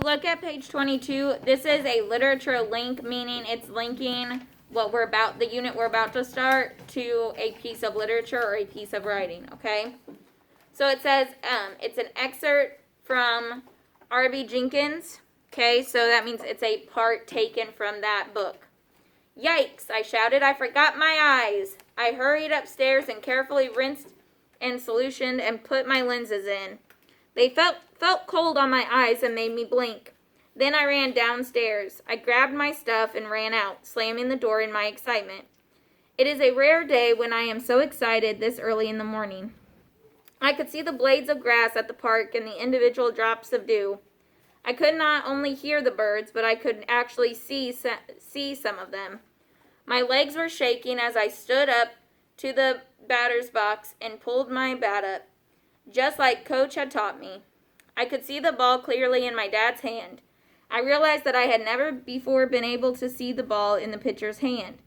look at page 22, this is a literature link, meaning it's linking the unit we're about to start to a piece of literature or a piece of writing, okay? So it says, it's an excerpt from R.B. Jenkins, okay? So that means it's a part taken from that book. Yikes, I shouted, I forgot my eyes. I hurried upstairs and carefully rinsed and solutioned and put my lenses in. They felt cold on my eyes and made me blink. Then I ran downstairs. I grabbed my stuff and ran out, slamming the door in my excitement. It is a rare day when I am so excited this early in the morning. I could see the blades of grass at the park and the individual drops of dew. I could not only hear the birds, but I could actually see some of them. My legs were shaking as I stood up to the batter's box and pulled my bat up, just like Coach had taught me. I could see the ball clearly in my dad's hand. I realized that I had never before been able to see the ball in the pitcher's hand.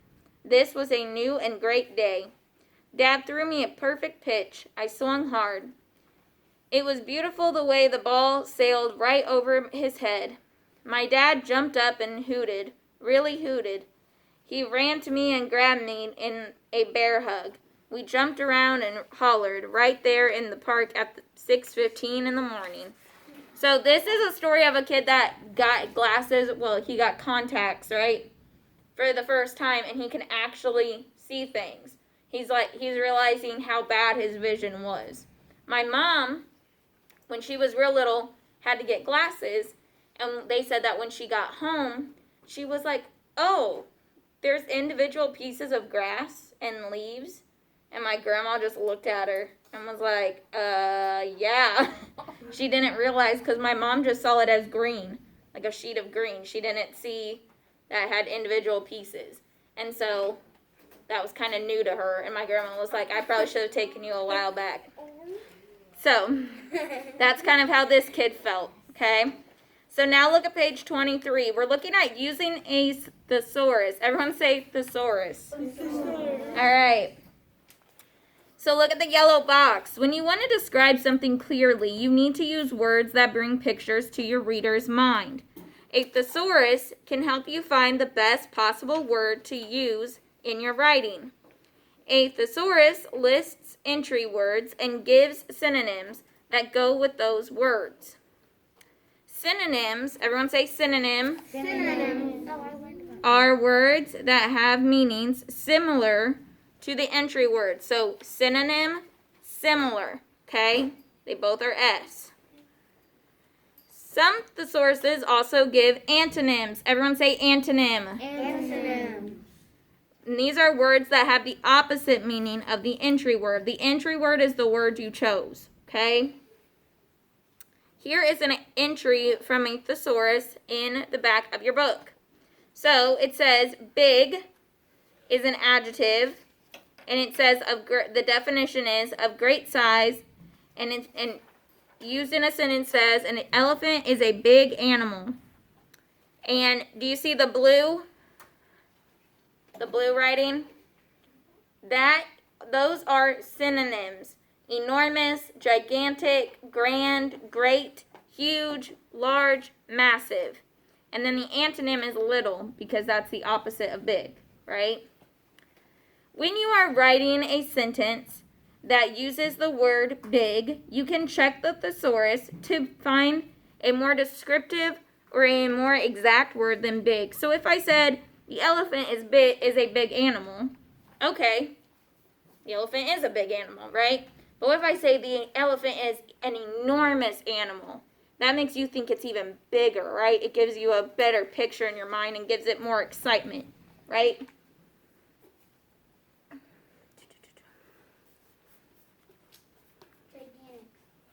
This was a new and great day. Dad threw me a perfect pitch. I swung hard. It was beautiful the way the ball sailed right over his head. My dad jumped up and hooted, really hooted. He ran to me and grabbed me in a bear hug. We jumped around and hollered right there in the park at 6:15 in the morning. So this is a story of a kid that got glasses. Well, he got contacts, right? For the first time, and he can actually see things. He's realizing how bad his vision was. My mom, when she was real little, had to get glasses, and they said that when she got home, she was like, oh, there's individual pieces of grass and leaves. And my grandma just looked at her and was like, yeah. She didn't realize, because my mom just saw it as green, like a sheet of green. She didn't see that it had individual pieces. And so that was kind of new to her. And my grandma was like, I probably should have taken you a while back. So that's kind of how this kid felt, okay? So now look at page 23. We're looking at using a thesaurus. Everyone say thesaurus. All right. So look at the yellow box. When you want to describe something clearly, you need to use words that bring pictures to your reader's mind. A thesaurus can help you find the best possible word to use in your writing. A thesaurus lists entry words and gives synonyms that go with those words. Synonyms, everyone say synonym. Synonym. Are words that have meanings similar to the entry word. So synonym, similar, okay? They both are S. Some thesauruses also give antonyms. Everyone say antonym. Antonym. And these are words that have the opposite meaning of the entry word. The entry word is the word you chose, okay? Here is an entry from a thesaurus in the back of your book. So it says big is an adjective, and it says the definition is of great size, and used in a sentence says an elephant is a big animal. And do you see the blue? The blue writing? Those are synonyms. Enormous, gigantic, grand, great, huge, large, massive. And then the antonym is little, because that's the opposite of big, right? When you are writing a sentence that uses the word big, you can check the thesaurus to find a more descriptive or a more exact word than big. So if I said the elephant is a big animal, okay, the elephant is a big animal, right? But what if I say the elephant is an enormous animal? That makes you think it's even bigger, right? It gives you a better picture in your mind and gives it more excitement, right?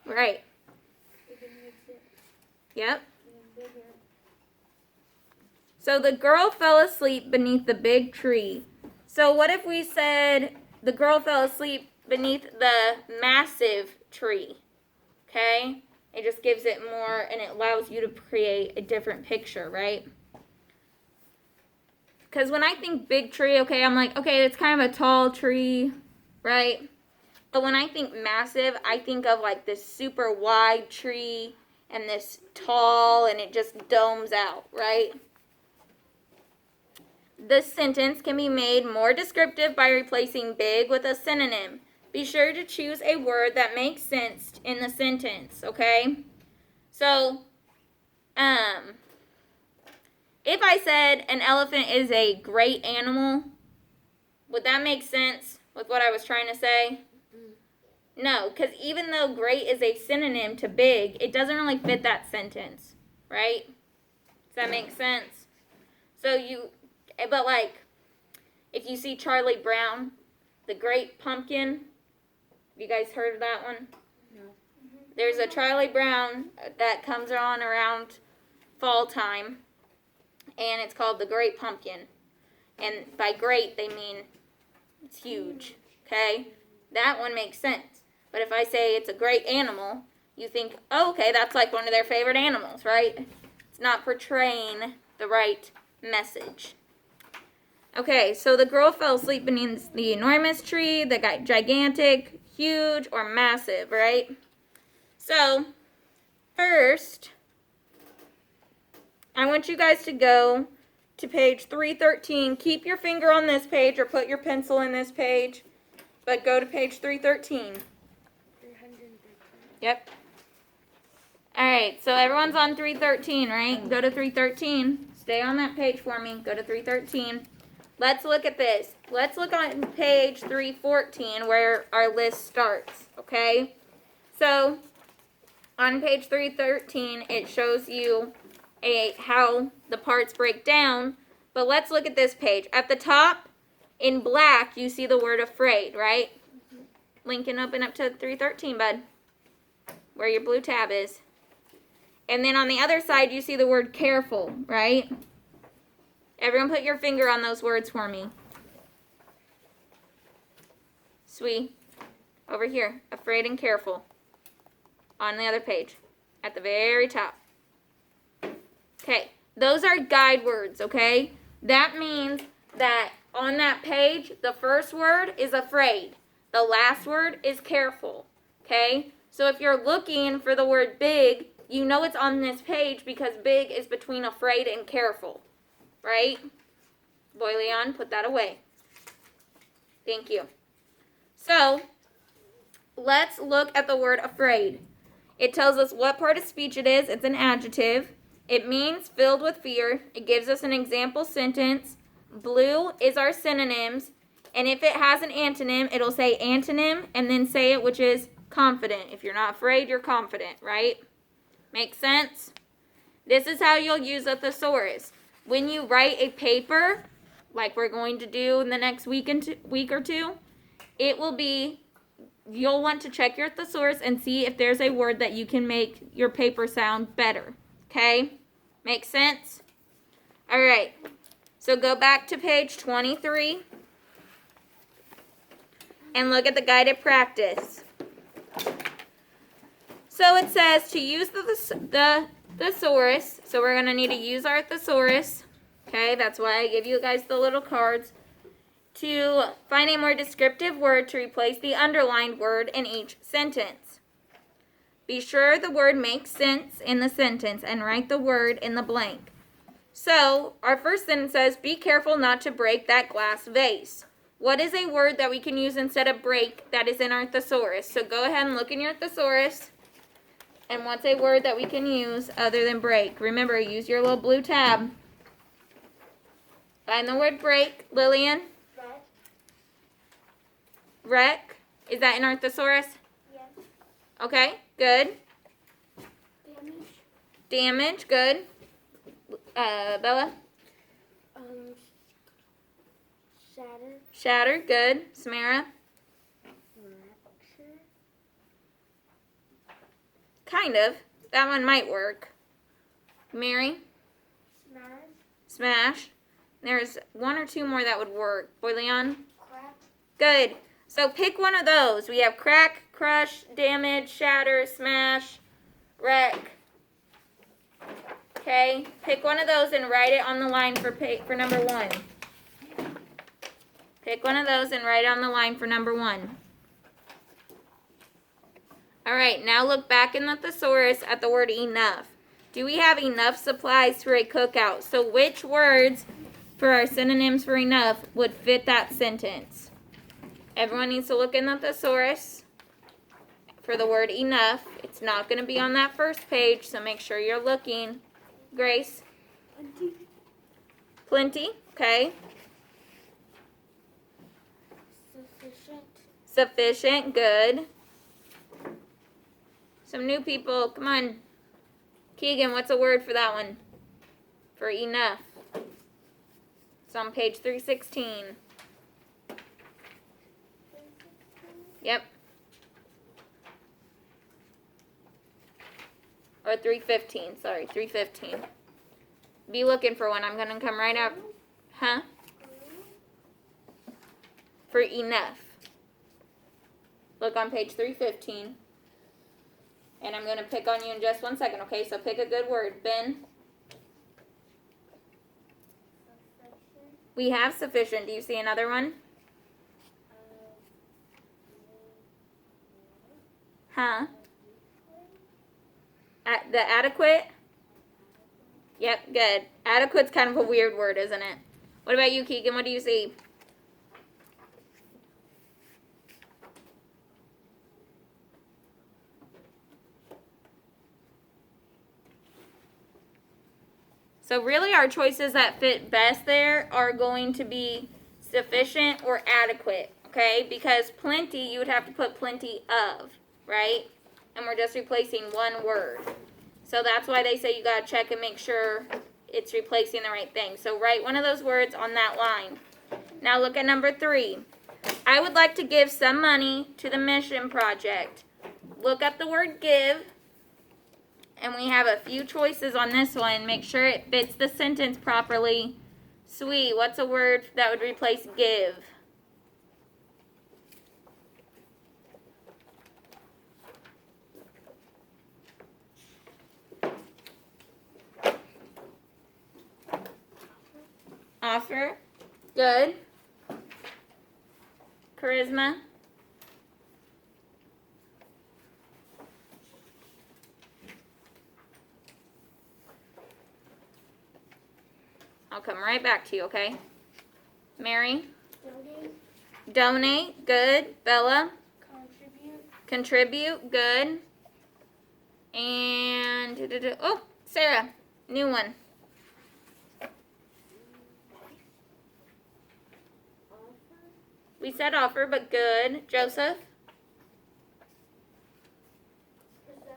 Right. Yep. So the girl fell asleep beneath the big tree. So what if we said the girl fell asleep beneath the massive tree? Okay? It just gives it more, and it allows you to create a different picture, right? Because when I think big tree, okay, I'm like, okay, it's kind of a tall tree, right? But when I think massive, I think of like this super wide tree, and this tall, and it just domes out, right? This sentence can be made more descriptive by replacing big with a synonym. Be sure to choose a word that makes sense in the sentence, okay? So, if I said an elephant is a great animal, would that make sense with what I was trying to say? No, because even though great is a synonym to big, it doesn't really fit that sentence, right? Does that make sense? But like, if you see Charlie Brown, the Great Pumpkin, have you guys heard of that one? No. There's a Charlie Brown that comes on around fall time, and it's called the Great Pumpkin. And by great, they mean it's huge, okay? That one makes sense. But if I say it's a great animal, you think, oh, okay, that's like one of their favorite animals, right? It's not portraying the right message. Okay, so the girl fell asleep beneath the enormous tree, the gigantic, huge, or massive, right? So, first, I want you guys to go to page 313. Keep your finger on this page or put your pencil in this page, but go to page 313. 313. Yep. All right, so everyone's on 313, right? Go to 313. Stay on that page for me. Go to 313. Let's look at this. Let's look on page 314 where our list starts, okay? So, on page 313, it shows you how the parts break down. But let's look at this page. At the top, in black, you see the word afraid, right? Lincoln, open up to 313, bud, where your blue tab is. And then on the other side, you see the word careful, right? Everyone put your finger on those words for me. Sweet. Over here, afraid and careful. On the other page, at the very top. Okay, those are guide words, okay? That means that on that page, the first word is afraid. The last word is careful, okay? So if you're looking for the word big, you know it's on this page because big is between afraid and careful, right? Boy Leon, put that away. Thank you. So, let's look at the word afraid. It tells us what part of speech it is. It's an adjective. It means filled with fear. It gives us an example sentence. Blue is our synonyms. And if it has an antonym, it'll say antonym and then say it, which is confident. If you're not afraid, you're confident, right? Make sense? This is how you'll use a thesaurus. When you write a paper, like we're going to do in the next week or two, it will be, you'll want to check your thesaurus and see if there's a word that you can make your paper sound better. Okay? Make sense? All right. So go back to page 23 and look at the guided practice. So it says to use the thesaurus. So we're going to need to use our thesaurus. Okay, that's why I give you guys the little cards. To find a more descriptive word to replace the underlined word in each sentence. Be sure the word makes sense in the sentence and write the word in the blank. So, our first sentence says, be careful not to break that glass vase. What is a word that we can use instead of break that is in our thesaurus? So go ahead and look in your thesaurus. And what's a word that we can use other than break? Remember, use your little blue tab. Find the word break. Lillian? Wreck. Is that in our thesaurus? Yes. Okay, good. Damage. Damage, good. Bella? Shatter. Shatter, good. Samara? Fracture. Kind of. That one might work. Mary? Smash. Smash. There's one or two more that would work. Boy Leon? Crack. Good. So pick one of those. We have crack, crush, damage, shatter, smash, wreck. Okay, pick one of those and write it on the line for number 1. Pick one of those and write it on the line for number 1. All right, now look back in the thesaurus at the word enough. Do we have enough supplies for a cookout? So which words for our synonyms for enough would fit that sentence? Everyone needs to look in the thesaurus for the word enough. It's not going to be on that first page, so make sure you're looking. Grace? Plenty. Plenty, okay. Sufficient. Sufficient, good. Some new people, come on. Keegan, what's a word for that one? For enough. It's on page 316. Yep. Or 315, sorry, 315. Be looking for one. I'm going to come right up. Huh? For enough. Look on page 315. And I'm going to pick on you in just 1 second, okay? So pick a good word. Ben? We have sufficient. Do you see another one? Huh? The adequate? Yep, good. Adequate's kind of a weird word, isn't it? What about you, Keegan? What do you see? So really our choices that fit best there are going to be sufficient or adequate, okay? Because plenty, you would have to put plenty of, right? And we're just replacing one word. So that's why they say you gotta check and make sure it's replacing the right thing. So write one of those words on that line. Now look at number 3. I would like to give some money to the mission project. Look up the word give. And we have a few choices on this one. Make sure it fits the sentence properly. Sweet, what's a word that would replace give? Offer. Good. Charisma. I'll come right back to you, okay? Mary? Donate. Donate. Good. Bella? Contribute. Contribute. Good. And, oh, Sarah. New one. Offer. We said offer, but good. Joseph? Present.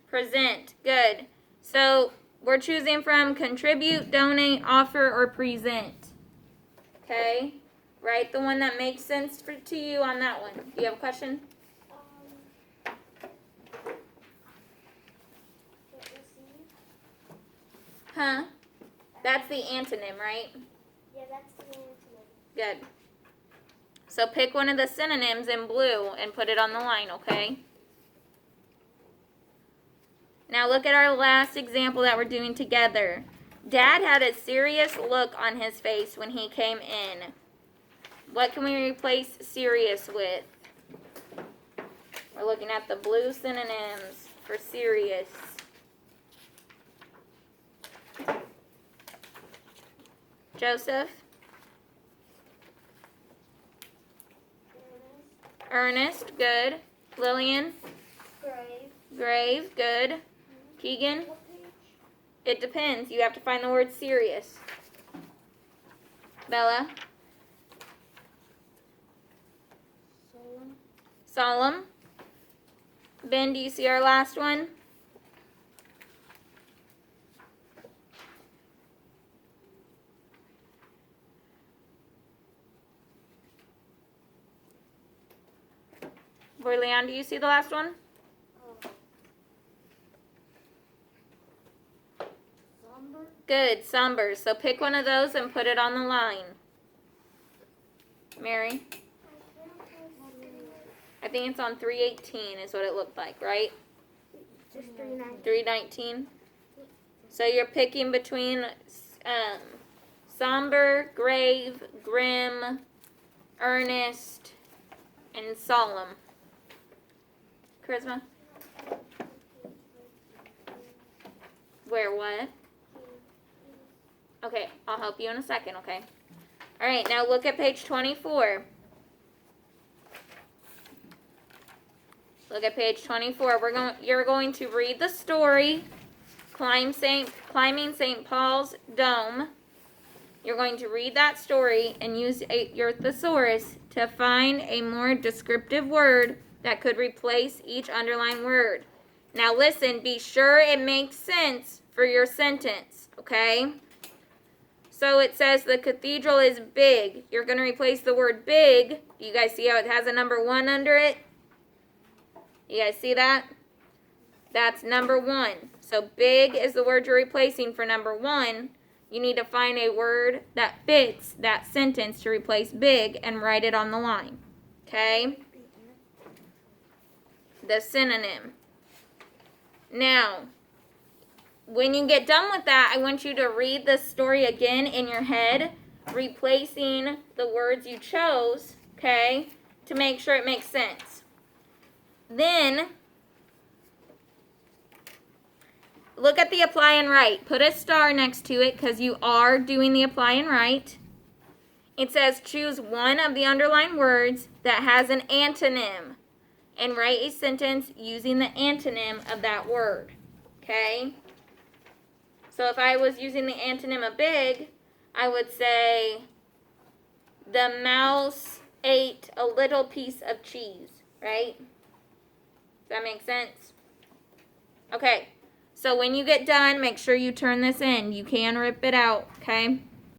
Present. Good. So we're choosing from contribute, donate, offer, or present. Okay? Write the one that makes sense to you on that one. Do you have a question? Receive. Huh? That's the antonym, right? Yeah, that's the antonym. Good. So pick one of the synonyms in blue and put it on the line, okay? Now look at our last example that we're doing together. Dad had a serious look on his face when he came in. What can we replace serious with? We're looking at the blue synonyms for serious. Joseph? Earnest, good. Lillian? Grave. Grave, good. Keegan? What page? It depends. You have to find the word serious. Bella? Solemn. Solemn. Ben, do you see our last one? Boy, Leon, do you see the last one? Somber. Good, somber. So pick one of those and put it on the line. Mary? I think it's on 318 is what it looked like, right? Just 390. 319. So you're picking between somber, grave, grim, earnest, and solemn. Charisma? Where what? Okay, I'll help you in a second, okay? All right, now look at page 24. Look at page 24. You're going to read the story, climbing St. Paul's Dome. You're going to read that story and use your thesaurus to find a more descriptive word that could replace each underlined word. Now listen, be sure it makes sense for your sentence, okay? So it says the cathedral is big. You're going to replace the word big. You guys see how it has a number 1 under it? You guys see that? That's number 1. So big is the word you're replacing for number 1. You need to find a word that fits that sentence to replace big and write it on the line. Okay? The synonym. Now, when you get done with that, I want you to read the story again in your head, replacing the words you chose, okay, to make sure it makes sense. Then, look at the apply and write. Put a star next to it because you are doing the apply and write. It says choose one of the underlined words that has an antonym and write a sentence using the antonym of that word. Okay? So if I was using the antonym of big, I would say the mouse ate a little piece of cheese, right? Does that make sense? Okay. So when you get done, make sure you turn this in. You can rip it out, okay?